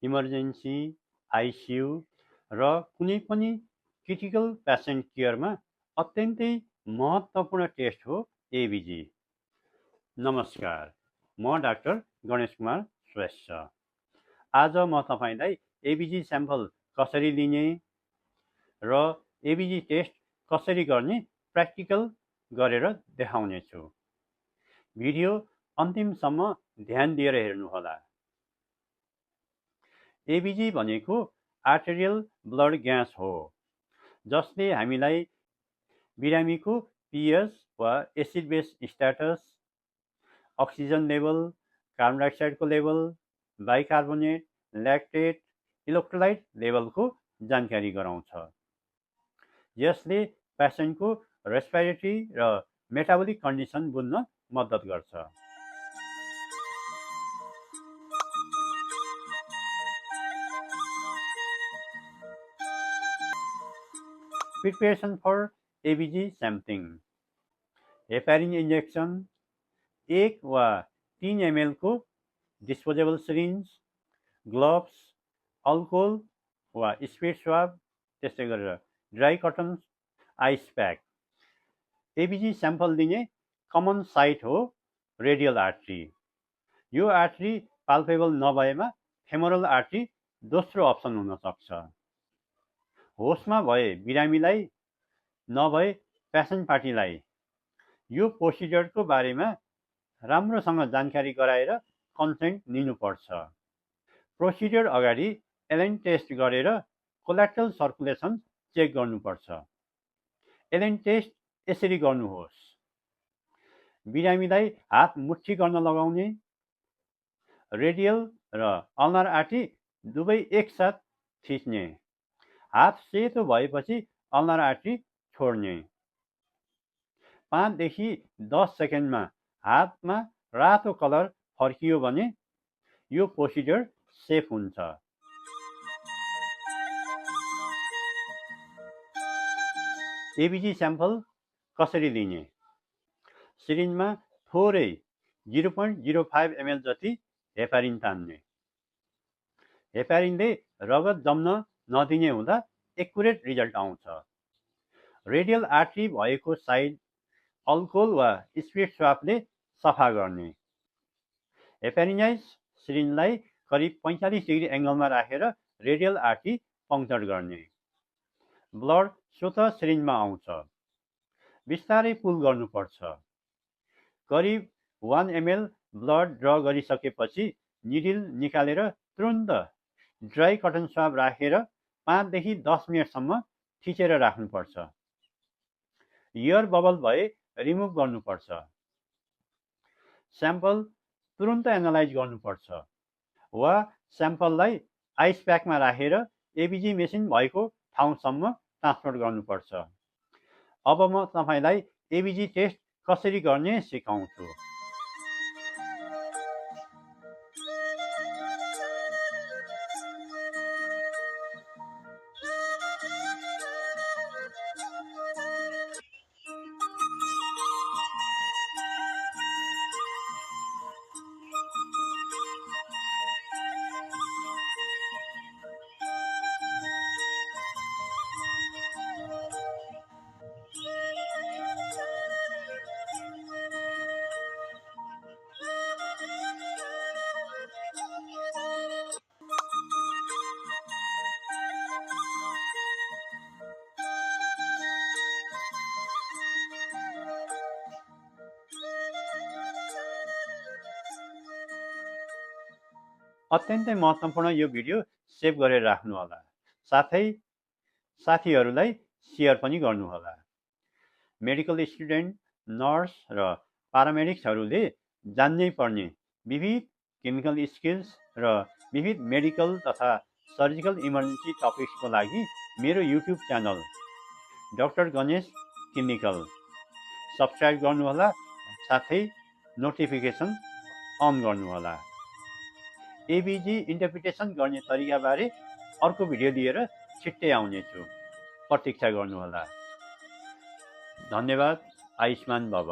Emergency, ICU र कुनै पनि क्रिटिकल पेसेन्ट केयरमा अत्यन्तै महत्त्वपूर्ण टेस्ट हो एबिजी। नमस्कार, म डाक्टर गणेश कुमार श्रेष्ठ। आज म तपाईलाई एबिजी स्याम्पल कसरी लिने र एबिजी टेस्ट कसरी गर्ने प्र्याक्टिकल गरेर देखाउने छु। भिडियो अन्तिमसम्म ध्यान दिएर हेर्नुहोला। एबिजी भनेको आर्टेरियल ब्लड ग्यास हो, जसले हामीलाई बिरामीको पीएच वा acid base status, oxygen level, carbon डाइअक्साइडको लेभल, बाइकार्बोनेट, ल्याक्टेट, इलेक्ट्रोलाइट लेभलको जानकारी गराउँछ। यसले पेसेन्टको रेस्पिरेटरी र मेटाबोलिक कन्डिसन बुझ्न मद्दत गर्छ। Preparation for ABG sampling. Heparin injection, 1 वा 3 ml को डिस्पोजेबल सिरिन्ज, ग्लोभ्स, अल्कोहल वा स्पिरिट स्वाब, त्यस्तै गरेर dry cotton, ice pack. ABG sample दिने कमन साइट हो रेडियल आर्ट्री। यो आर्ट्री पाल्पेबल नभएमा फेमोरल आर्ट्री दोस्रो अप्सन हुन सक्छ। होसमा भए बिरामीलाई नभए पेसेन्ट पार्टीलाई यो प्रोसिजरको बारेमा राम्रोसँग जानकारी गराएर कन्सेन्ट लिनुपर्छ। प्रोसिजर अगाडि एलेन टेस्ट गरेर कोलेट्रल सर्कुलेसन चेक गर्नुपर्छ। एलेन टेस्ट यसरी गर्नुहोस्। बिरामीलाई हात मुठी गर्न लगाउने, रेडियल र अल्नार आर्ट्री दुवै एकसाथ थिच्ने, हात सेतो भएपछि अल्नार आर्ट्री छोड्ने। 5 देखि 10 सेकेन्डमा हातमा रातो कलर फर्कियो भने यो प्रोसिजर सेफ हुन्छ। एबिजी स्याम्पल कसरी लिने? सिरिन्जमा थोरै 0.05 ml जति हेपारिन तान्ने। हेपारिनले रगत जम्न नदिने हुँदा एकुरेट रिजल्ट आउँछ। रेडियल आर्ट्री भएको साइड अल्कोहल वा स्पिरिट स्वाबले सफा गर्ने। हेपारिनाइज सिरिन्जलाई करिब 45 डिग्री एङ्गलमा राखेर रेडियल आर्ट्री पङ्क्चर गर्ने। ब्लड स्वतः सिरिन्जमा आउँछ। बिस्तारै पुल गर्नुपर्छ। करिब 1 ml ब्लड ड्र गरिसकेपछि निडिल निकालेर तुरुन्त ड्राई कटन स्वाब राखेर 5 देखि 10 मिनटसम्म थिचेर राख्नुपर्छ। एयर बबल भए रिमुभ गर्नुपर्छ। स्याम्पल तुरुन्त एनालाइज गर्नुपर्छ वा स्याम्पललाई आइस प्याकमा राखेर एबिजी मेसिन भएको ठाउँसम्म ट्रान्सफर गर्नुपर्छ। अब म तपाईलाई एबिजी टेस्ट कसरी गर्ने सिकाउँछु। अत्यन्तै महत्त्वपूर्ण यो भिडियो सेभ गरेर राख्नुहोला। साथै साथीहरूलाई सेयर पनि गर्नुहोला। मेडिकल स्टुडेन्ट, नर्स र पारामेडिक्सहरूले जान्नै पर्ने विविध केमिकल स्किल्स र विविध मेडिकल तथा सर्जिकल इमर्जेन्सी टपिक्सको लागि मेरो YouTube channel doctor Ganesh clinical subscribe गर्नुहोला। साथै नोटिफिकेसन अन गर्नुहोला। एबिजी इन्टरप्रिटेसन गर्ने तरिकाबारे अर्को भिडियो लिएर छिट्टै आउनेछु। प्रतीक्षा गर्नुहोला। धन्यवाद। आयुष्मान भव।